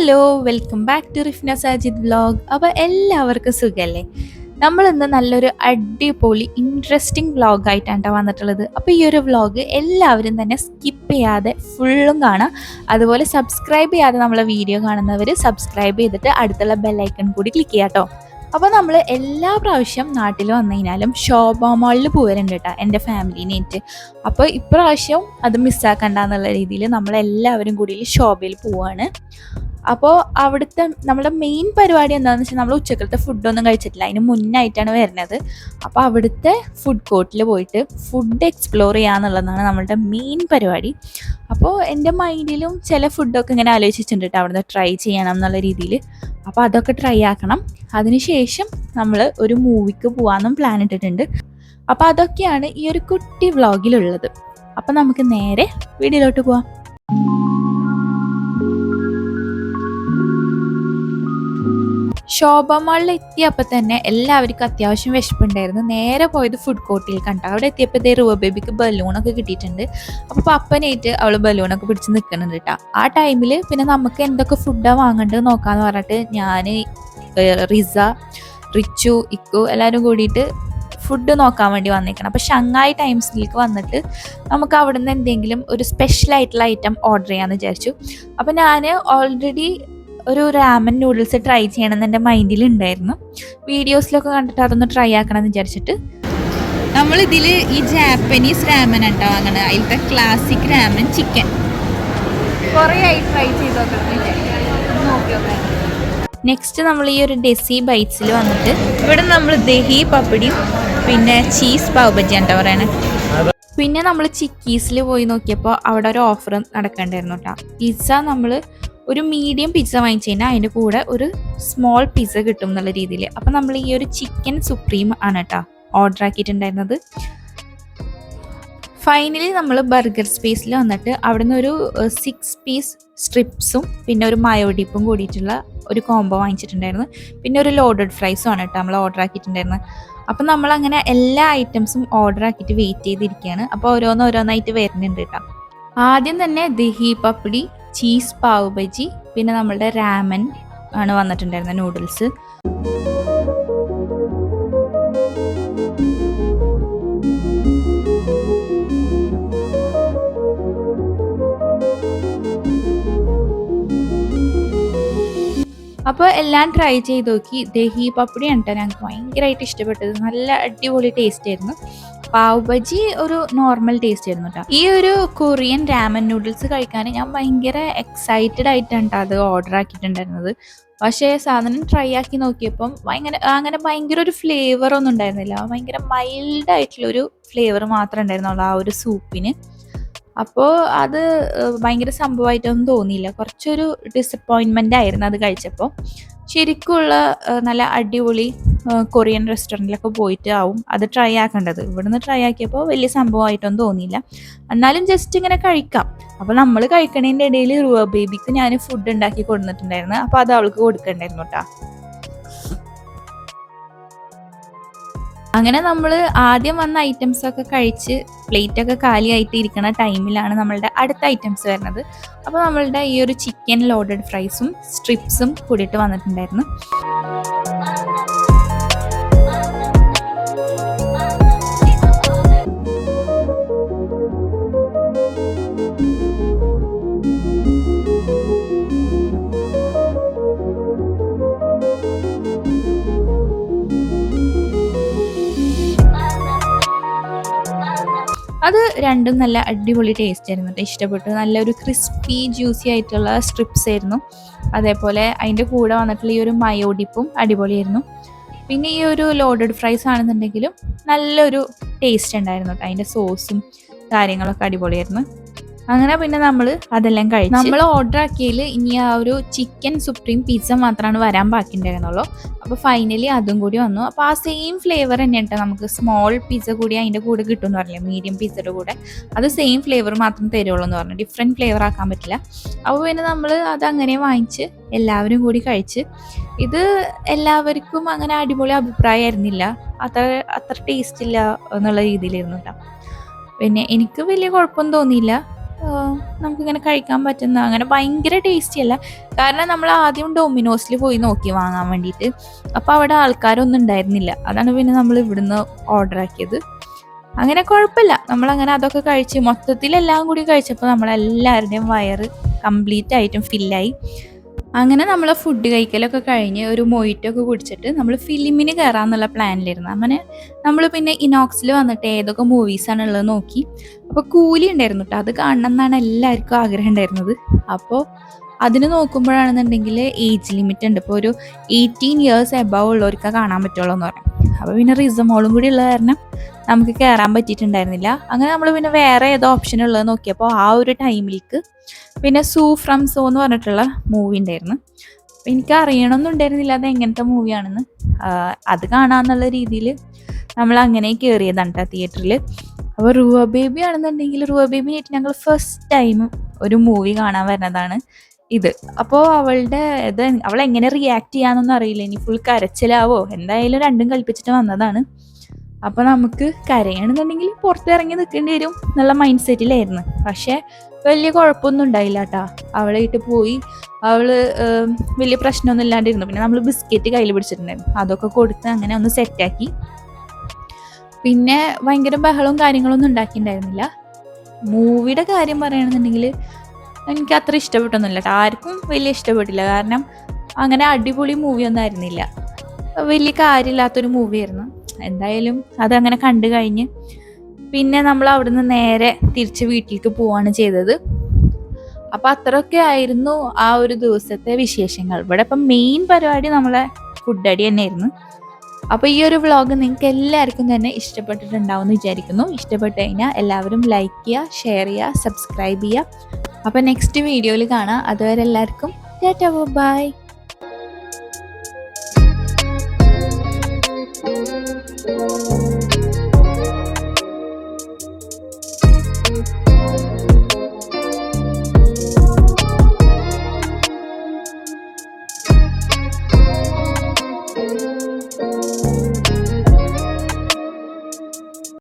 Hello, welcome back to Rifna Sajid vlog. അപ്പോൾ എല്ലാവർക്കും സുഖമല്ലേ? നമ്മളിന്ന് നല്ലൊരു അടിപൊളി ഇൻട്രസ്റ്റിംഗ് വ്ലോഗായിട്ടാണ് വന്നിട്ടുള്ളത്. അപ്പോൾ ഈ ഒരു വ്ലോഗ് എല്ലാവരും തന്നെ സ്കിപ്പ് ചെയ്യാതെ ഫുള്ളും കാണാം. അതുപോലെ സബ്സ്ക്രൈബ് ചെയ്യാതെ നമ്മളെ വീഡിയോ കാണുന്നവർ സബ്സ്ക്രൈബ് ചെയ്തിട്ട് അടുത്തുള്ള ബെല്ലൈക്കൺ കൂടി ക്ലിക്ക് ചെയ്യാം കേട്ടോ. അപ്പോൾ നമ്മൾ എല്ലാ പ്രാവശ്യം നാട്ടിൽ വന്നു കഴിഞ്ഞാലും ഷോപ്പ് മാളിൽ പോകാറുണ്ട് കേട്ടോ, എൻ്റെ ഫാമിലീനായിട്ട്. അപ്പോൾ ഇപ്രാവശ്യം അത് മിസ്സാക്കണ്ടെന്നുള്ള രീതിയിൽ നമ്മളെല്ലാവരും കൂടി ഷോപ്പിൽ പോവാണ്. അപ്പോൾ അവിടുത്തെ നമ്മുടെ മെയിൻ പരിപാടി എന്താണെന്ന് വെച്ചാൽ നമ്മൾ ഉച്ചക്കലത്തെ ഫുഡൊന്നും കഴിച്ചിട്ടില്ല, അതിന് മുന്നായിട്ടാണ് വരുന്നത്. അപ്പോൾ അവിടുത്തെ ഫുഡ് കോർട്ടിൽ പോയിട്ട് ഫുഡ് എക്സ്പ്ലോർ ചെയ്യുക എന്നുള്ളതാണ് നമ്മളുടെ മെയിൻ പരിപാടി. അപ്പോൾ എൻ്റെ മൈൻഡിലും ചില ഫുഡൊക്കെ ഇങ്ങനെ ആലോചിച്ചിട്ടുണ്ട് കേട്ടോ, അവിടുന്ന് ട്രൈ ചെയ്യണം എന്നുള്ള രീതിയിൽ. അപ്പോൾ അതൊക്കെ ട്രൈ ആക്കണം. അതിനുശേഷം നമ്മൾ ഒരു മൂവിക്ക് പോകാമെന്നും പ്ലാൻ ഇട്ടിട്ടുണ്ട്. അപ്പോൾ അതൊക്കെയാണ് ഈ ഒരു കുട്ടി വ്ളോഗിലുള്ളത്. അപ്പോൾ നമുക്ക് നേരെ വീഡിയോയിലോട്ട് പോവാം. ശോഭ മാളിൽ എത്തിയപ്പോൾ തന്നെ എല്ലാവർക്കും അത്യാവശ്യം വിശപ്പുണ്ടായിരുന്നു. നേരെ പോയത് ഫുഡ് കോർട്ടിൽ കണ്ടു. അവിടെ എത്തിയപ്പോൾ ഇതേ റുവ ബേബിക്ക് ബലൂണൊക്കെ കിട്ടിയിട്ടുണ്ട്. അപ്പോൾ പപ്പനായിട്ട് അവൾ ബലൂണൊക്കെ പിടിച്ച് നിൽക്കുന്നുണ്ട് കേട്ടോ. ആ ടൈമിൽ പിന്നെ നമുക്ക് എന്തൊക്കെ ഫുഡാണ് വാങ്ങേണ്ടത് നോക്കാമെന്ന് പറഞ്ഞിട്ട് ഞാൻ, റിസ, റിച്ചു, ഇക്കു എല്ലാവരും കൂടിയിട്ട് ഫുഡ് നോക്കാൻ വേണ്ടി വന്നിരിക്കണം. അപ്പോൾ ഷങ്ങായി ടൈംസിലേക്ക് വന്നിട്ട് നമുക്ക് അവിടെ നിന്ന് എന്തെങ്കിലും ഒരു സ്പെഷ്യലായിട്ടുള്ള ഐറ്റം ഓർഡർ ചെയ്യാമെന്ന് വിചാരിച്ചു. അപ്പോൾ ഞാൻ ഓൾറെഡി ഒരു റാമൻ നൂഡിൽസ് ട്രൈ ചെയ്യണമെന്ന് എൻ്റെ മൈൻഡിലുണ്ടായിരുന്നു. വീഡിയോസിലൊക്കെ കണ്ടിട്ട് അതൊന്ന് ട്രൈ ആക്കണമെന്ന് വിചാരിച്ചിട്ട് നമ്മളിതിൽ ഈ ജാപ്പനീസ് റാമൻ ഉണ്ടോ അങ്ങനെ, അതിലത്തെ ക്ലാസിക് റാമൻ ചിക്കൻ കുറേ ആയി ട്രൈ ചെയ്ത് നോക്കി. നെക്സ്റ്റ് നമ്മൾ ഈ ഒരു ഡെസി ബൈറ്റ്സിൽ വന്നിട്ട് ഇവിടെ നമ്മൾ ദഹി പപ്പടിയും പിന്നെ ചീസ് പാവ് ബജി എന്താ പറയണേ. പിന്നെ നമ്മൾ ചിക്കീസിൽ പോയി നോക്കിയപ്പോൾ അവിടെ ഒരു ഓഫർ നടക്കണ്ടായിരുന്നു കേട്ടോ. പിസ്സ നമ്മൾ ഒരു മീഡിയം പിസ്സ വാങ്ങിച്ചു കഴിഞ്ഞാൽ അതിൻ്റെ കൂടെ ഒരു സ്മോൾ പിസ്സ കിട്ടും എന്നുള്ള രീതിയിൽ. അപ്പം നമ്മൾ ഈ ഒരു ചിക്കൻ സുപ്രീം ആണ് കേട്ടോ ഓർഡർ ആക്കിയിട്ടുണ്ടായിരുന്നത്. ഫൈനലി നമ്മൾ ബർഗർ സ്പേസിൽ വന്നിട്ട് അവിടെ നിന്ന് ഒരു 6 പീസ് സ്ട്രിപ്സും പിന്നെ ഒരു മയോ ഡിപ്പും കൂടിയിട്ടുള്ള ഒരു കോംബോ വാങ്ങിച്ചിട്ടുണ്ടായിരുന്നു. പിന്നെ ഒരു ലോഡഡ് ഫ്രൈസും ആണ് കേട്ടോ നമ്മൾ ഓർഡർ ആക്കിയിട്ടുണ്ടായിരുന്നത്. അപ്പം നമ്മളങ്ങനെ എല്ലാ ഐറ്റംസും ഓർഡർ ആക്കിയിട്ട് വെയിറ്റ് ചെയ്തിരിക്കുകയാണ്. അപ്പോൾ ഓരോന്നായിട്ട് വരുന്നുണ്ട് കേട്ടോ. ആദ്യം തന്നെ ദഹി പപ്പടി, ചീസ് പാവ് ബജി, പിന്നെ നമ്മളുടെ റാമൻ ആണ് വന്നിട്ടുണ്ടായിരുന്നത്, നൂഡിൽസ്. അപ്പോൾ എല്ലാം ട്രൈ ചെയ്ത് നോക്കി. ദഹി പപ്പടി ആണ് കേട്ടോ ഞങ്ങൾക്ക് ഭയങ്കരമായിട്ട് ഇഷ്ടപ്പെട്ടത്. നല്ല അടിപൊളി ടേസ്റ്റ് ആയിരുന്നു. പാവ് ബജി ഒരു നോർമൽ ടേസ്റ്റ് ആയിരുന്നു കേട്ടോ. ഈ ഒരു കൊറിയൻ റാമൻ നൂഡിൽസ് കഴിക്കാൻ ഞാൻ ഭയങ്കര എക്സൈറ്റഡ് ആയിട്ടാണ് അത് ഓർഡർ ആക്കിയിട്ടുണ്ടായിരുന്നത്. പക്ഷേ സാധനം ട്രൈ ആക്കി നോക്കിയപ്പം അങ്ങനെ ഭയങ്കര ഒരു ഫ്ലേവർ ഒന്നും ഉണ്ടായിരുന്നില്ല. ഭയങ്കര മൈൽഡായിട്ടുള്ളൊരു ഫ്ലേവർ മാത്രമേ ഉണ്ടായിരുന്നുള്ളൂ ആ ഒരു സൂപ്പിന്. അപ്പോൾ അത് ഭയങ്കര സംഭവമായിട്ടൊന്നും തോന്നിയില്ല. കുറച്ചൊരു ഡിസപ്പോയിൻമെൻ്റ് ആയിരുന്നു അത് കഴിച്ചപ്പോൾ. ശരിക്കുള്ള നല്ല അടിപൊളി കൊറിയൻ റെസ്റ്റോറൻറ്റിലൊക്കെ പോയിട്ട് ആവും അത് ട്രൈ ആക്കേണ്ടത്. ഇവിടുന്ന് ട്രൈ ആക്കിയപ്പോൾ വലിയ സംഭവമായിട്ടൊന്നും തോന്നിയില്ല. എന്നാലും ജസ്റ്റ് ഇങ്ങനെ കഴിക്കാം. അപ്പോൾ നമ്മൾ കഴിക്കണതിൻ്റെ ഇടയിൽ റുവ ബേബിക്ക് ഞാൻ ഫുഡ് ഉണ്ടാക്കി കൊടുത്തിട്ടുണ്ടായിരുന്നു. അപ്പോൾ അത് അവൾക്ക് കൊടുക്കണ്ടായിരുന്നു കേട്ടോ. അങ്ങനെ നമ്മൾ ആദ്യം വന്ന ഐറ്റംസൊക്കെ കഴിച്ച് പ്ലേറ്റൊക്കെ കാലിയായിട്ട് ഇരിക്കുന്ന ടൈമിലാണ് നമ്മളുടെ അടുത്ത ഐറ്റംസ് വരുന്നത്. അപ്പോൾ നമ്മളുടെ ഈ ഒരു ചിക്കൻ ലോഡഡ് ഫ്രൈസും സ്ട്രിപ്സും കൂടിയിട്ട് വന്നിട്ടുണ്ടായിരുന്നു. അത് രണ്ടും നല്ല അടിപൊളി ടേസ്റ്റ് ആയിരുന്നു കേട്ടോ, ഇഷ്ടപ്പെട്ടു. നല്ലൊരു ക്രിസ്പി ജ്യൂസി ആയിട്ടുള്ള സ്ട്രിപ്സ് ആയിരുന്നു. അതേപോലെ അതിൻ്റെ കൂടെ വന്നിട്ടുള്ള ഈ ഒരു മയോ ഡിപ്പും അടിപൊളിയായിരുന്നു. പിന്നെ ഈ ഒരു ലോഡഡ് ഫ്രൈസ് ആണെന്നുണ്ടെങ്കിലും നല്ലൊരു ടേസ്റ്റ് ഉണ്ടായിരുന്നു കേട്ടോ. അതിൻ്റെ സോസും കാര്യങ്ങളൊക്കെ അടിപൊളിയായിരുന്നു. അങ്ങനെ പിന്നെ നമ്മൾ അതെല്ലാം കഴിച്ചു. നമ്മൾ ഓർഡർ ആക്കിയതിൽ ഇനി ആ ഒരു ചിക്കൻ സുപ്രീം പിസ്സ മാത്രമാണ് വരാൻ ബാക്കിയുണ്ടായിരുന്നുള്ളൂ. അപ്പോൾ ഫൈനലി അതും കൂടി വന്നു. അപ്പോൾ ആ സെയിം ഫ്ലേവർ തന്നെയാണ് നമുക്ക് സ്മോൾ പിസ്സ കൂടി അതിൻ്റെ കൂടെ കിട്ടുമെന്ന് പറഞ്ഞില്ലേ, മീഡിയം പിസ്സയുടെ കൂടെ. അത് സെയിം ഫ്ലേവർ മാത്രം തരുള്ളൂ എന്ന് പറഞ്ഞു, ഡിഫറെൻറ്റ് ഫ്ലേവർ ആക്കാൻ പറ്റില്ല. അപ്പോൾ പിന്നെ നമ്മൾ അതങ്ങനെ വാങ്ങിച്ച് എല്ലാവരും കൂടി കഴിച്ച്. ഇത് എല്ലാവർക്കും അങ്ങനെ അടിപൊളി അഭിപ്രായമായിരുന്നില്ല, അത്ര ടേസ്റ്റ് ഇല്ല എന്നുള്ള രീതിയിലായിരുന്നു കേട്ടോ. പിന്നെ എനിക്ക് വലിയ കുഴപ്പമൊന്നും തോന്നിയില്ല. നമുക്കിങ്ങനെ കഴിക്കാൻ പറ്റുന്ന, അങ്ങനെ ഭയങ്കര ടേസ്റ്റി അല്ല. കാരണം നമ്മൾ ആദ്യം ഡൊമിനോസിൽ പോയി നോക്കി വാങ്ങാൻ വേണ്ടിയിട്ട്. അപ്പോൾ അവിടെ ആൾക്കാരൊന്നും ഉണ്ടായിരുന്നില്ല. അതാണ് പിന്നെ നമ്മൾ ഇവിടുന്ന് ഓർഡർ ആക്കിയത്. അങ്ങനെ കുഴപ്പമില്ല, നമ്മളങ്ങനെ അതൊക്കെ കഴിച്ച് മൊത്തത്തിലെല്ലാം കൂടി കഴിച്ചപ്പോൾ നമ്മളെല്ലാവരുടെയും വയറ് കംപ്ലീറ്റ് ആയിട്ടും ഫില്ലായി. അങ്ങനെ നമ്മൾ ഫുഡ് കഴിക്കലൊക്കെ കഴിഞ്ഞ് ഒരു മൊയ്റ്റോ ഒക്കെ കുടിച്ചിട്ട് നമ്മൾ ഫിലിമിന് കയറാമെന്നുള്ള പ്ലാനിലിരുന്നു. അങ്ങനെ നമ്മൾ പിന്നെ ഇനോക്സിൽ വന്നിട്ട് ഏതൊക്കെ മൂവീസാണ് ഉള്ളത് നോക്കി. അപ്പോൾ കൂലി ഉണ്ടായിരുന്നു കേട്ടോ, അത് കാണണം എന്നാണ് എല്ലാവർക്കും ആഗ്രഹം ഉണ്ടായിരുന്നത്. അപ്പോൾ അതിന് നോക്കുമ്പോഴാണെന്നുണ്ടെങ്കിൽ ഏജ് ലിമിറ്റ് ഉണ്ട്. ഇപ്പോൾ ഒരു 18 ഇയേഴ്സ് എബവ് ഉള്ളവർക്ക് കാണാൻ പറ്റുള്ളൂ എന്ന് പറയും. അപ്പോൾ പിന്നെ റിസമോളും കൂടി ഉള്ള കാരണം നമുക്ക് കയറാൻ പറ്റിയിട്ടുണ്ടായിരുന്നില്ല. അങ്ങനെ നമ്മൾ പിന്നെ വേറെ ഏതോ ഓപ്ഷൻ ഉള്ളത് നോക്കിയപ്പോൾ ആ ഒരു ടൈമിലേക്ക് പിന്നെ സൂ ഫ്രം സോ എന്ന് പറഞ്ഞിട്ടുള്ള മൂവി ഉണ്ടായിരുന്നു. അപ്പോൾ എനിക്ക് അറിയണമെന്നുണ്ടായിരുന്നില്ല അത് എങ്ങനത്തെ മൂവിയാണെന്ന്. അത് കാണാമെന്നുള്ള രീതിയിൽ നമ്മൾ അങ്ങനെ കയറിയതാണ് കേട്ടോ തിയേറ്ററിൽ. അപ്പോൾ റുവ ബേബി ആണെന്നുണ്ടെങ്കിൽ റുവ ബേബിനായിട്ട് ഞങ്ങൾ ഫസ്റ്റ് ടൈം ഒരു മൂവി കാണാൻ വരുന്നതാണ് ഇത്. അപ്പോൾ അവൾ എങ്ങനെ റിയാക്ട് ചെയ്യാന്നൊന്നും അറിയില്ല. ഇനി ഫുൾ കരച്ചിലാവോ, എന്തായാലും രണ്ടും കൽപ്പിച്ചിട്ട് വന്നതാണ്. അപ്പോൾ നമുക്ക് കരയണമെന്നുണ്ടെങ്കിൽ പുറത്തിറങ്ങി നിൽക്കേണ്ടി വരും എന്നുള്ള മൈൻഡ് സെറ്റിലായിരുന്നു. പക്ഷേ വലിയ കുഴപ്പമൊന്നും ഉണ്ടായില്ല കേട്ടോ. അവളായിട്ട് പോയി, അവൾ വലിയ പ്രശ്നമൊന്നും ഇല്ലാണ്ടിരുന്നു. പിന്നെ നമ്മൾ ബിസ്ക്കറ്റ് കയ്യിൽ പിടിച്ചിട്ടുണ്ടായിരുന്നു, അതൊക്കെ കൊടുത്ത് അങ്ങനെ ഒന്ന് സെറ്റാക്കി. പിന്നെ ഭയങ്കര ബഹളവും കാര്യങ്ങളൊന്നും ഉണ്ടാക്കിയിട്ടുണ്ടായിരുന്നില്ല. മൂവിയുടെ കാര്യം പറയുകയാണെന്നുണ്ടെങ്കിൽ എനിക്ക് അത്ര ഇഷ്ടപ്പെട്ടൊന്നുമില്ല കേട്ടോ. ആർക്കും വലിയ ഇഷ്ടപ്പെട്ടില്ല. കാരണം അങ്ങനെ അടിപൊളി മൂവിയൊന്നും ആയിരുന്നില്ല, വലിയ കാര്യമില്ലാത്തൊരു മൂവിയായിരുന്നു. എന്തായാലും അതങ്ങനെ കണ്ടു കഴിഞ്ഞ് പിന്നെ നമ്മൾ അവിടുന്ന് നേരെ തിരിച്ച് വീട്ടിലേക്ക് പോവാണ് ചെയ്തത്. അപ്പം അത്രയൊക്കെ ആയിരുന്നു ആ ഒരു ദിവസത്തെ വിശേഷങ്ങൾ. ഇവിടെ ഇപ്പം മെയിൻ പരിപാടി നമ്മളെ ഫുഡ് അടി തന്നെയായിരുന്നു. അപ്പോൾ ഈ ഒരു വ്ളോഗ് നിങ്ങൾക്ക് എല്ലാവർക്കും തന്നെ ഇഷ്ടപ്പെട്ടിട്ടുണ്ടാവും എന്ന് വിചാരിക്കുന്നു. ഇഷ്ടപ്പെട്ട് കഴിഞ്ഞാൽ എല്ലാവരും ലൈക്ക് ചെയ്യുക, ഷെയർ ചെയ്യുക, സബ്സ്ക്രൈബ് ചെയ്യുക. അപ്പോൾ നെക്സ്റ്റ് വീഡിയോയിൽ കാണാം. അതുവരെ എല്ലാവർക്കും ടാറ്റാ ബൈ.